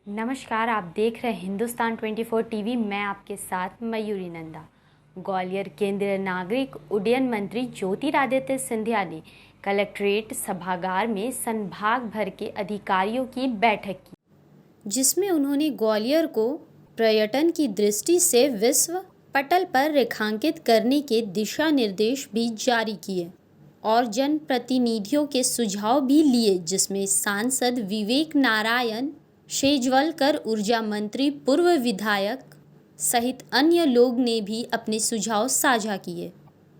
नमस्कार, आप देख रहे हैं हिंदुस्तान 24 टीवी। मैं आपके साथ मयूरी नंदा। ग्वालियर केंद्रीय नागरिक उड्डयन मंत्री ज्योतिरादित्य सिंधिया ने कलेक्ट्रेट सभागार में संभाग भर के अधिकारियों की बैठक की, जिसमें उन्होंने ग्वालियर को पर्यटन की दृष्टि से विश्व पटल पर रेखांकित करने के दिशा निर्देश भी जारी किए और जनप्रतिनिधियों के सुझाव भी लिए, जिसमें सांसद विवेक नारायण शेजवलकर, ऊर्जा मंत्री, पूर्व विधायक सहित अन्य लोग ने भी अपने सुझाव साझा किए।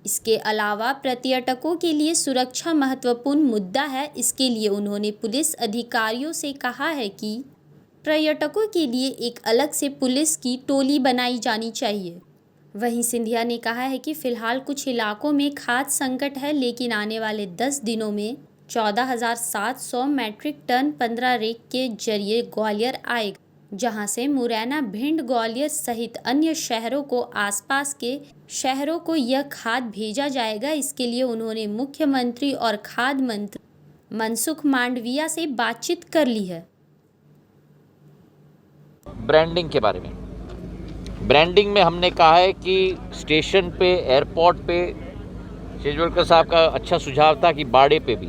इसके अलावा पर्यटकों के लिए सुरक्षा महत्वपूर्ण मुद्दा है। इसके लिए उन्होंने पुलिस अधिकारियों से कहा है कि पर्यटकों के लिए एक अलग से पुलिस की टोली बनाई जानी चाहिए। वहीं सिंधिया ने कहा है कि फिलहाल कुछ इलाकों में खाद्य संकट है, लेकिन आने वाले 10 दिनों में 14,700 मैट्रिक टन 15 रेक के जरिए ग्वालियर आएगा, जहां से मुरैना, भिंड, ग्वालियर सहित अन्य शहरों को, आसपास के शहरों को यह खाद भेजा जाएगा। इसके लिए उन्होंने मुख्यमंत्री और खाद्य मंत्री मनसुख मांडविया से बातचीत कर ली है। ब्रांडिंग के बारे में, ब्रांडिंग में हमने कहा है कि स्टेशन पे, एयरपोर्ट पे, शेजवलकर साहब का अच्छा सुझाव था कि बाड़े पे भी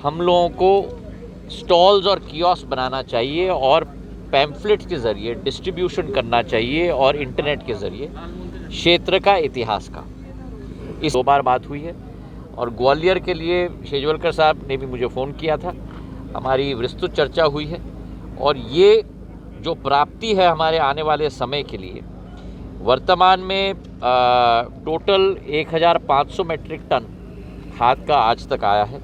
हम लोगों को स्टॉल्स और कियोस्क बनाना चाहिए और पैम्फलेट्स के ज़रिए डिस्ट्रीब्यूशन करना चाहिए और इंटरनेट के ज़रिए क्षेत्र का इतिहास का। इस 2 बार बात हुई है और ग्वालियर के लिए शेजवलकर साहब ने भी मुझे फ़ोन किया था, हमारी विस्तृत चर्चा हुई है और ये जो प्राप्ति है हमारे आने वाले समय के लिए, वर्तमान में टोटल 1,500 मैट्रिक टन खाद का आज तक आया है।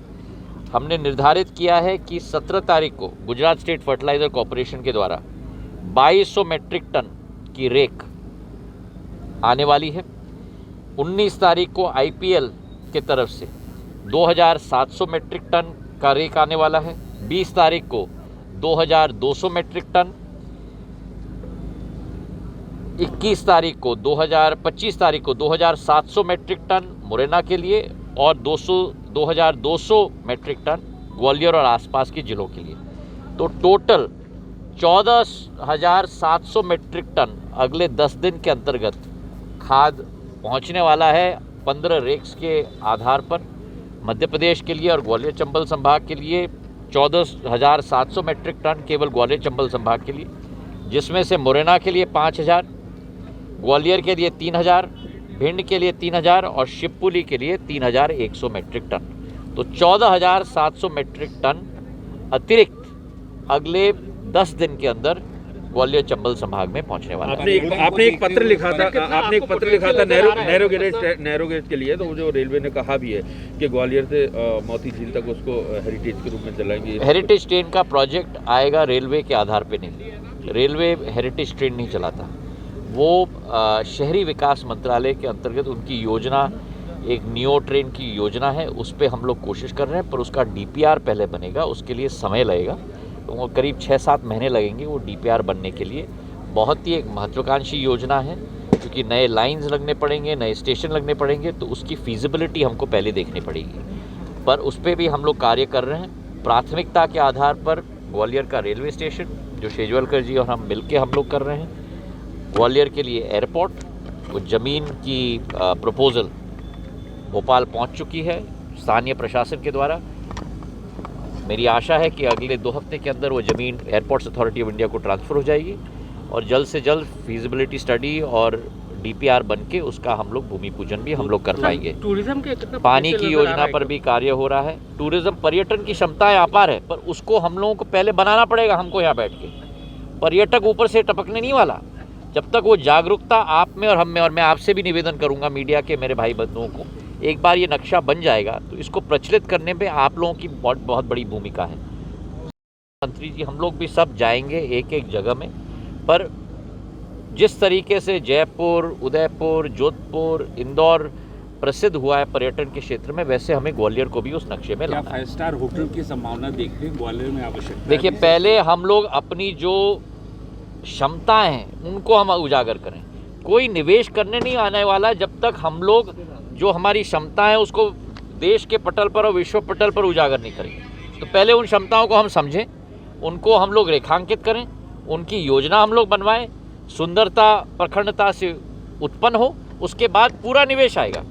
हमने निर्धारित किया है कि 17 तारीख को गुजरात स्टेट फर्टिलाइज़र कॉरपोरेशन के द्वारा 2200 मैट्रिक टन की रेक आने वाली है। 19 तारीख को IPL के तरफ से 2,700 मैट्रिक टन का रेक आने वाला है। 20 तारीख को 2,200 मैट्रिक टन, 21 तारीख को 25 तारीख को 2,700 मैट्रिक टन मुरैना के लिए और 2,200 मैट्रिक टन ग्वालियर और आसपास के जिलों के लिए। तो टोटल 14,700 मैट्रिक टन अगले 10 दिन के अंतर्गत खाद पहुंचने वाला है 15 रेक्स के आधार पर। मध्य प्रदेश के लिए और ग्वालियर चंबल संभाग के लिए 14,700 मैट्रिक टन केवल ग्वालियर चंबल संभाग के लिए, जिसमें से मुरैना के लिए 5,000, ग्वालियर के लिए 3,000, भिंड के लिए 3,000 और शिवपुरी के लिए 3,100 मैट्रिक टन। तो 14,700 मैट्रिक टन अतिरिक्त अगले 10 दिन के अंदर ग्वालियर चंबल संभाग में पहुंचने वाला है। आपने एक पत्र लिखा था नैरो गेज के लिए, तो जो रेलवे ने कहा भी है कि ग्वालियर से मोती झील तक उसको हेरिटेज के रूप में चलाएंगे। हेरिटेज ट्रेन का प्रोजेक्ट आएगा रेलवे के आधार पे नहीं, रेलवे हेरिटेज ट्रेन नहीं चलाता, वो शहरी विकास मंत्रालय के अंतर्गत उनकी योजना, एक नियो ट्रेन की योजना है, उस पर हम लोग कोशिश कर रहे हैं, पर उसका DPR पहले बनेगा, उसके लिए समय लगेगा। तो वो करीब 6-7 महीने लगेंगे वो DPR बनने के लिए। बहुत ही एक महत्वाकांक्षी योजना है, क्योंकि नए लाइंस लगने पड़ेंगे, नए स्टेशन लगने पड़ेंगे, तो उसकी फिजिबिलिटी हमको पहले देखनी पड़ेगी। पर उस पर भी हम लोग कार्य कर रहे हैं। प्राथमिकता के आधार पर ग्वालियर का रेलवे स्टेशन, जो शेजवलकर जी और हम मिलकर हम लोग कर रहे हैं, ग्वालियर के लिए एयरपोर्ट, वो ज़मीन की प्रपोज़ल भोपाल पहुंच चुकी है स्थानीय प्रशासन के द्वारा। मेरी आशा है कि अगले 2 हफ्ते के अंदर वो ज़मीन एयरपोर्ट्स अथॉरिटी ऑफ इंडिया को ट्रांसफ़र हो जाएगी और जल्द से जल्द फिजिबिलिटी स्टडी और DPR बन के उसका हम लोग भूमि पूजन भी हम लोग कर पाएंगे। टूरिज्म के पानी की योजना पर भी कार्य हो रहा है। टूरिज्म, पर्यटन की क्षमताएँ अपार है, पर उसको हम लोगों को पहले बनाना पड़ेगा। हमको यहाँ बैठ के पर्यटक ऊपर से टपकने नहीं वाला। जब तक वो जागरूकता आप में और हम में, और मैं आपसे भी निवेदन करूंगा मीडिया के मेरे भाई बंधुओं को, एक बार ये नक्शा बन जाएगा तो इसको प्रचलित करने में आप लोगों की बहुत बड़ी भूमिका है। मंत्री जी, हम लोग भी सब जाएंगे एक एक जगह में, पर जिस तरीके से जयपुर, उदयपुर, जोधपुर, इंदौर प्रसिद्ध हुआ है पर्यटन के क्षेत्र में, वैसे हमें ग्वालियर को भी उस नक्शे में लाना है। 5 स्टार होटल की संभावना देखते हैं ग्वालियर में आवश्यकता? देखिए, पहले हम लोग अपनी जो क्षमताएं हैं उनको हम उजागर करें। कोई निवेश करने नहीं आने वाला जब तक हम लोग जो हमारी क्षमता है उसको देश के पटल पर और विश्व पटल पर उजागर नहीं करेंगे। तो पहले उन क्षमताओं को हम समझें, उनको हम लोग रेखांकित करें, उनकी योजना हम लोग बनवाएं, सुंदरता प्रखंडता से उत्पन्न हो, उसके बाद पूरा निवेश आएगा।